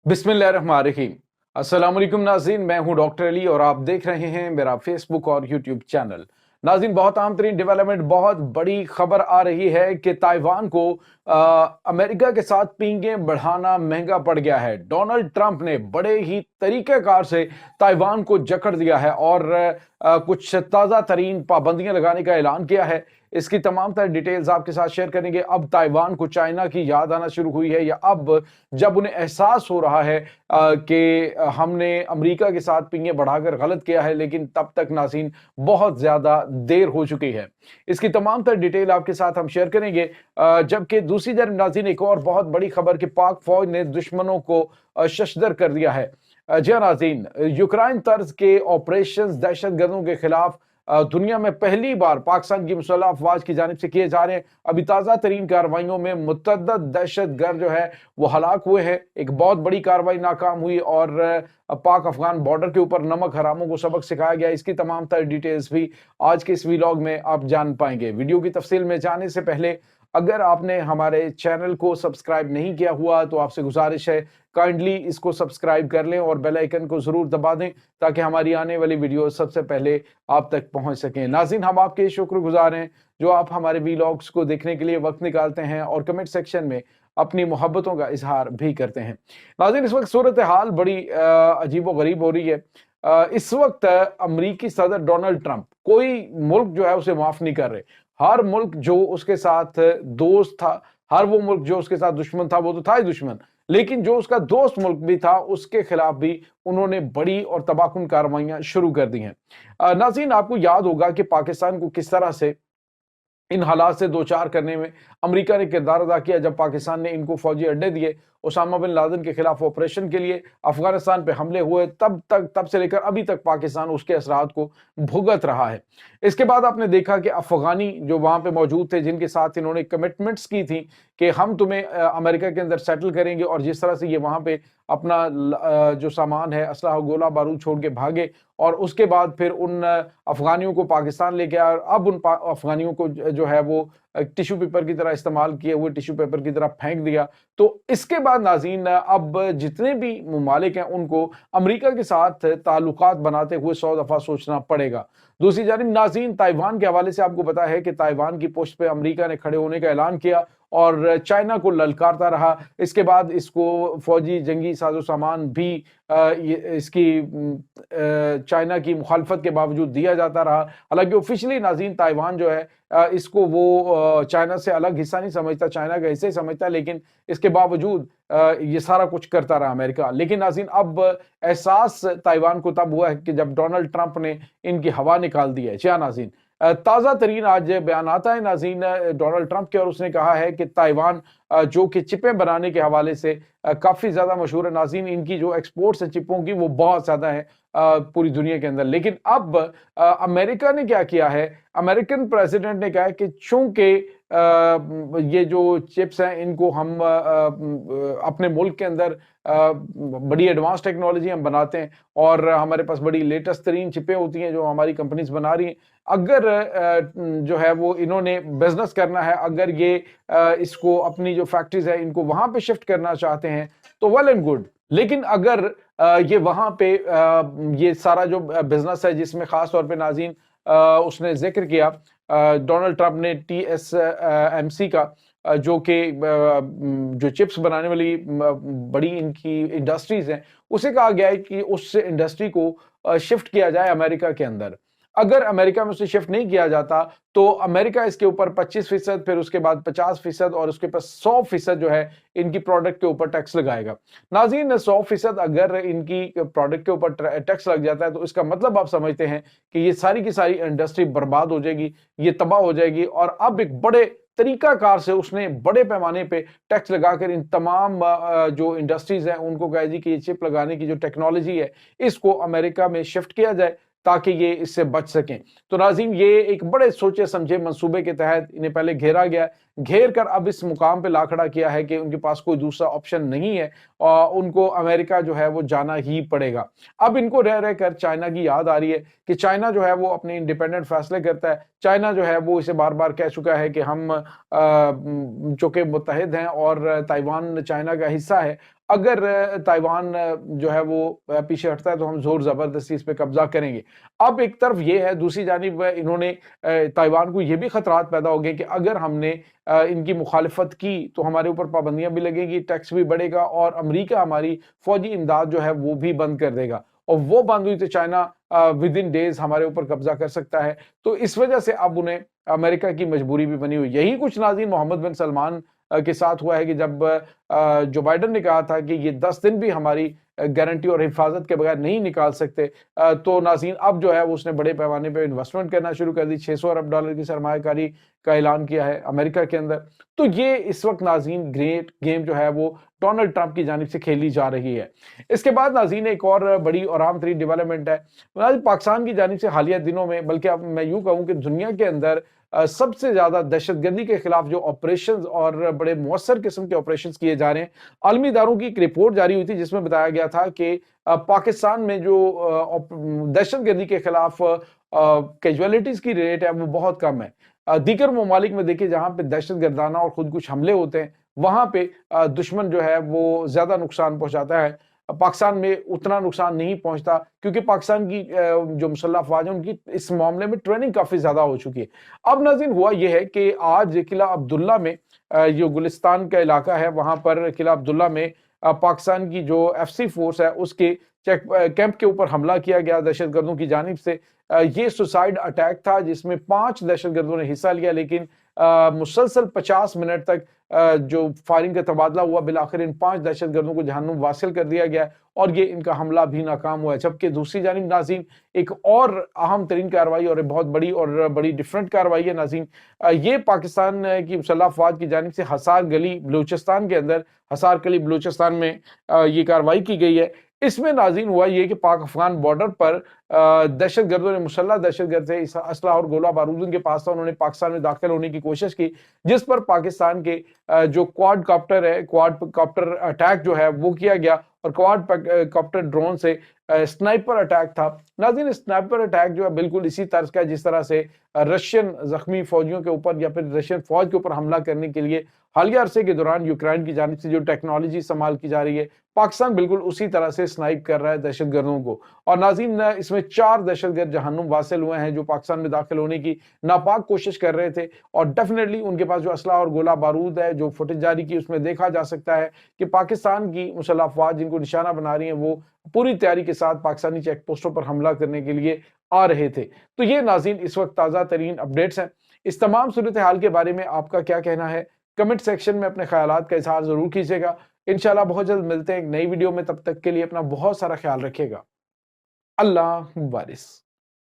बिस्मिल्लाहिर्रहमानिर्रहीम। अस्सलाम वालेकुम नाज़रीन, मैं हूं डॉक्टर अली और आप देख रहे हैं मेरा फेसबुक और यूट्यूब चैनल। नाज़रीन, बहुत अहम तरीन डेवलपमेंट, बहुत बड़ी खबर आ रही है कि ताइवान को अमेरिका के साथ पींगें बढ़ाना महंगा पड़ गया है। डोनाल्ड ट्रंप ने बड़े ही तरीक़ेकार से ताइवान को जकड़ दिया है और कुछ ताज़ा तरीन पाबंदियां लगाने का ऐलान किया है। इसकी तमाम तरह डिटेल्स आपके साथ शेयर करेंगे। अब ताइवान को चाइना की याद आना शुरू हुई है, या अब जब उन्हें एहसास हो रहा है कि हमने अमेरिका के साथ पींगे बढ़ाकर गलत किया है, लेकिन तब तक नाज़रीन बहुत ज्यादा देर हो चुकी है। इसकी तमाम तरह डिटेल आपके साथ हम शेयर करेंगे। जबकि दूसरी तरफ नाज़रीन, एक और बहुत बड़ी खबर कि पाक फौज ने दुश्मनों को शशदर कर दिया है। जी हाँ नाज़रीन, यूक्रेन तर्ज के ऑपरेशन दहशतगर्दों के खिलाफ दुनिया में पहली बार पाकिस्तान की मुसल्लह अफवाज की जानिब से किए जा रहे हैं। अभी ताज़ा तरीन कार्रवाइयों में मुतअद्दिद दहशतगर्द जो है वो हलाक हुए हैं। एक बहुत बड़ी कार्रवाई नाकाम हुई और पाक अफगान बॉर्डर के ऊपर नमक हरामों को सबक सिखाया गया। इसकी तमाम तरह डिटेल्स भी आज के इस वीलॉग में आप जान पाएंगे। वीडियो की तफसील में जाने से पहले अगर आपने हमारे चैनल को सब्सक्राइब नहीं किया हुआ तो आपसे गुजारिश है, काइंडली इसको सब्सक्राइब कर लें और बेल आइकन को जरूर दबा दें ताकि हमारी आने वाली वीडियो सबसे पहले आप तक पहुंच सकें। नाज़रीन, हम आपके शुक्रगुजार हैं जो आप हमारे वीलॉग्स को देखने के लिए वक्त निकालते हैं और कमेंट सेक्शन में अपनी मोहब्बतों का इजहार भी करते हैं। नाज़रीन, इस वक्त सूरत हाल बड़ी अजीब व गरीब हो रही है। इस वक्त अमरीकी सदर डोनाल्ड ट्रंप कोई मुल्क जो है उसे माफ नहीं कर रहे। हर मुल्क जो उसके साथ दोस्त था, हर वो मुल्क जो उसके साथ दुश्मन था, वो तो था ही दुश्मन, लेकिन जो उसका दोस्त मुल्क भी था उसके खिलाफ भी उन्होंने बड़ी और तबाहकुन कार्रवाइयां शुरू कर दी हैं। नाज़रीन, आपको याद होगा कि पाकिस्तान को किस तरह से इन हालात से दो चार करने में अमेरिका ने किरदार अदा किया जब पाकिस्तान ने इनको फौजी अड्डे दिए उसामा बिन लादेन के खिलाफ ऑपरेशन के लिए, अफगानिस्तान पे हमले हुए, तब से लेकर अभी तक पाकिस्तान उसके असरात को भुगत रहा है। इसके बाद आपने देखा कि अफगानी जो वहां पे मौजूद थे, जिनके साथ इन्होंने कमिटमेंट्स की थी कि हम तुम्हें अमेरिका के अंदर सेटल करेंगे, और जिस तरह से ये वहां पे अपना जो सामान है, असलाह गोला बारूद छोड़ के भागे और उसके बाद फिर उन अफगानियों को पाकिस्तान लेके आया और अब उन अफगानियों को जो है वो टिश्यू पेपर की तरह इस्तेमाल किए हुए टिश्यू पेपर की तरह फेंक दिया। तो इसके बाद नाज़रीन, अब जितने भी ममालिक हैं उनको अमेरिका के साथ ताल्लुकात बनाते हुए 100 दफा सोचना पड़ेगा। दूसरी जानिब नाज़रीन, ताइवान के हवाले से आपको पता है कि ताइवान की पुष्ट पे अमेरिका ने खड़े होने का ऐलान किया और चाइना को ललकारता रहा। इसके बाद इसको फौजी जंगी साजो सामान भी इसकी चाइना की मुखालफत के बावजूद दिया जाता रहा। हालांकि ऑफिशियली नाज़रीन ताइवान जो है इसको वो चाइना से अलग हिस्सा नहीं समझता, चाइना का हिस्सा ही समझता है, लेकिन इसके बावजूद ये सारा कुछ करता रहा अमेरिका। लेकिन नाज़रीन, अब एहसास ताइवान को तब हुआ है कि जब डोनाल्ड ट्रंप ने इनकी हवा निकाल दी है। जी हाँ नाज़रीन, ताज़ा तरीन आज बयान आता है नाज़रीन डोनाल्ड ट्रंप के, और उसने कहा है कि ताइवान जो कि चिपें बनाने के हवाले से काफ़ी ज़्यादा मशहूर है नाज़रीन, इनकी जो एक्सपोर्ट्स है चिपों की वो बहुत ज़्यादा है पूरी दुनिया के अंदर। लेकिन अब अमेरिका ने क्या किया है, अमेरिकन प्रेसिडेंट ने कहा है कि चूंकि ये जो चिप्स हैं इनको हम अपने मुल्क के अंदर बड़ी एडवांस टेक्नोलॉजी हम बनाते हैं और हमारे पास बड़ी लेटेस्ट तरीन चिपें होती हैं जो हमारी कंपनीज बना रही हैं। अगर जो है वो इन्होंने बिजनेस करना है, अगर ये इसको अपनी जो फैक्ट्रीज है इनको वहां पे शिफ्ट करना चाहते हैं तो वेल एंड गुड। लेकिन अगर ये वहां पे ये सारा जो बिजनेस है जिसमें खास तौर पे नाज़रीन उसने जिक्र किया डोनाल्ड ट्रंप ने TSMC का जो कि जो चिप्स बनाने वाली बड़ी इनकी इंडस्ट्रीज हैं, उसे कहा गया है कि उस इंडस्ट्री को शिफ्ट किया जाए अमेरिका के अंदर। अगर अमेरिका में उसे शिफ्ट नहीं किया जाता तो अमेरिका इसके ऊपर 25%, फिर उसके बाद 50% और उसके पास 100% जो है इनकी प्रोडक्ट के ऊपर टैक्स लगाएगा। नाज़रीन, 100% अगर इनकी प्रोडक्ट के ऊपर टैक्स लग जाता है तो इसका मतलब आप समझते हैं कि ये सारी की सारी इंडस्ट्री बर्बाद हो जाएगी, ये तबाह हो जाएगी। और अब एक बड़े तरीकाकार से उसने बड़े पैमाने पे टैक्स लगाकर इन तमाम जो इंडस्ट्रीज हैं उनको कहा जी कि ये चिप लगाने की जो टेक्नोलॉजी है इसको अमेरिका में शिफ्ट किया जाए ताकि ये इससे बच सकें। तो नाज़रीन, ये एक बड़े सोचे समझे मंसूबे के तहत इन्हें पहले घेरा गया, گھیر کر اب اس مقام پہ لا کھڑا کیا ہے کہ ان کے پاس کوئی دوسرا آپشن نہیں ہے اور ان کو امریکہ جو ہے وہ جانا ہی پڑے گا۔ اب ان کو رہ رہ کر چائنا کی یاد آ رہی ہے کہ چائنا جو ہے وہ اپنے انڈیپینڈنٹ فیصلے کرتا ہے، چائنا جو ہے وہ اسے بار بار کہہ چکا ہے کہ ہم چونکہ متحد ہیں اور تائیوان چائنا کا حصہ ہے، اگر تائیوان جو ہے وہ پیچھے ہٹتا ہے تو ہم زور زبردستی اس پہ قبضہ کریں گے۔ اب ایک طرف یہ ہے، دوسری جانب انہوں نے تائیوان کو یہ بھی خطرات پیدا ہو گئے کہ اگر ہم نے ان کی مخالفت کی تو ہمارے اوپر پابندیاں بھی لگیں گی، ٹیکس بھی بڑھے گا اور امریکہ ہماری فوجی امداد جو ہے وہ بھی بند کر دے گا، اور وہ بند ہوئی تو چائنا ود ان ڈیز ہمارے اوپر قبضہ کر سکتا ہے۔ تو اس وجہ سے اب انہیں امریکہ کی مجبوری بھی بنی ہوئی۔ یہی کچھ ناظرین محمد بن سلمان کے ساتھ ہوا ہے کہ جب جو بائیڈن نے کہا تھا کہ یہ 10 دن بھی ہماری گارنٹی اور حفاظت کے بغیر نہیں نکال سکتے، تو ناظرین اب جو ہے اس نے بڑے پیمانے پہ انویسٹمنٹ کرنا شروع کر دی، $600 ارب کی سرمایہ کاری کا اعلان کیا ہے امریکہ کے اندر۔ تو یہ اس وقت ناظرین گریٹ گیم جو ہے وہ ڈونلڈ ٹرمپ کی جانب سے کھیلی جا رہی ہے۔ اس کے بعد ناظرین ایک اور بڑی اور اہم ترین ڈیولپمنٹ ہے ناظرین، پاکستان کی جانب سے حالیہ دنوں میں، بلکہ اب میں یوں کہوں کہ دنیا کے اندر سب سے زیادہ دہشت گردی کے خلاف جو آپریشنز اور بڑے مؤثر قسم کے آپریشنز کیے جا رہے ہیں، عالمی اداروں کی ایک رپورٹ جاری ہوئی تھی جس میں بتایا گیا تھا کہ پاکستان میں جو دہشت گردی کے خلاف کیجویلٹیز کی ریٹ ہے وہ بہت کم ہے۔ دیگر ممالک میں دیکھیں جہاں پہ دہشت گردانہ اور خود کش حملے ہوتے ہیں وہاں پہ دشمن جو ہے وہ زیادہ نقصان پہنچاتا ہے، پاکستان میں اتنا نقصان نہیں پہنچتا کیونکہ پاکستان کی جو مسلح افواج ہیں ان کی اس معاملے میں ٹریننگ کافی زیادہ ہو چکی ہے۔ اب ناظرین ہوا یہ ہے کہ آج قلعہ عبداللہ میں، جو گلستان کا علاقہ ہے وہاں پر قلعہ عبداللہ میں پاکستان کی جو ایف سی فورس ہے اس کے کیمپ کے اوپر حملہ کیا گیا دہشت گردوں کی جانب سے۔ یہ سوسائیڈ اٹیک تھا جس میں 5 دہشت گردوں نے حصہ لیا، لیکن مسلسل 50 منٹ تک جو فائرنگ کا تبادلہ ہوا، بالآخر ان 5 دہشت گردوں کو جہنم واصل کر دیا گیا اور یہ ان کا حملہ بھی ناکام ہوا ہے۔ جبکہ دوسری جانب ناظرین ایک اور اہم ترین کارروائی اور بہت بڑی ڈیفرنٹ کارروائی ہے ناظرین، یہ پاکستان کی مسلح افواج کی جانب سے حصار گلی بلوچستان کے اندر، حصار گلی بلوچستان میں یہ کارروائی کی گئی ہے۔ اس میں ناظرین ہوا یہ کہ پاک افغان بارڈر پر دہشت گردوں نے، مسلح دہشت گرد تھے، اسلحہ اور گولہ بارود ان کے پاس تھا، انہوں نے پاکستان میں داخل ہونے کی کوشش کی، جس پر پاکستان کے جو کواد کاپٹر ہے، کواد کاپٹر اٹیک جو ہے وہ کیا گیا، اور کواد کاپٹر ڈرون سے سنائپر اٹیک تھا۔ ناظرین سنائپر اٹیک جو ہے بالکل اسی طرز کا جس طرح سے رشین زخمی فوجیوں کے اوپر یا پھر رشین فوج کے اوپر حملہ کرنے کے لیے حالیہ عرصے کے دوران یوکرائن کی جانب سے جو ٹیکنالوجی استعمال کی جا رہی ہے، پاکستان بالکل اسی طرح سے سنائپ کر رہا ہے دہشت گردوں کو۔ اور ناظرین اس میں 4 دہشت گرد جہنم واصل ہوئے ہیں جو پاکستان میں داخل ہونے کی ناپاک کوشش کر رہے تھے، اور ڈیفینیٹلی ان کے پاس جو اسلحہ اور گولہ بارود ہے، جو فوٹیج جاری کی اس میں دیکھا جا سکتا ہے کہ پاکستان کی مسلح افواج جن کو نشانہ بنا رہی ہیں وہ پوری تیاری کے ساتھ پاکستانی چیک پوسٹوں پر حملہ کرنے کے لیے آ رہے تھے۔ تو یہ ناظرین اس وقت تازہ ترین اپڈیٹس ہیں۔ اس تمام صورتحال کے بارے میں آپ کا کیا کہنا ہے؟ کمنٹ سیکشن میں اپنے خیالات کا اظہار ضرور کیجیے گا۔ انشاءاللہ بہت جلد ملتے ہیں ایک نئی ویڈیو میں، تب تک کے لیے اپنا بہت سارا خیال رکھیے گا۔ اللہ وارث۔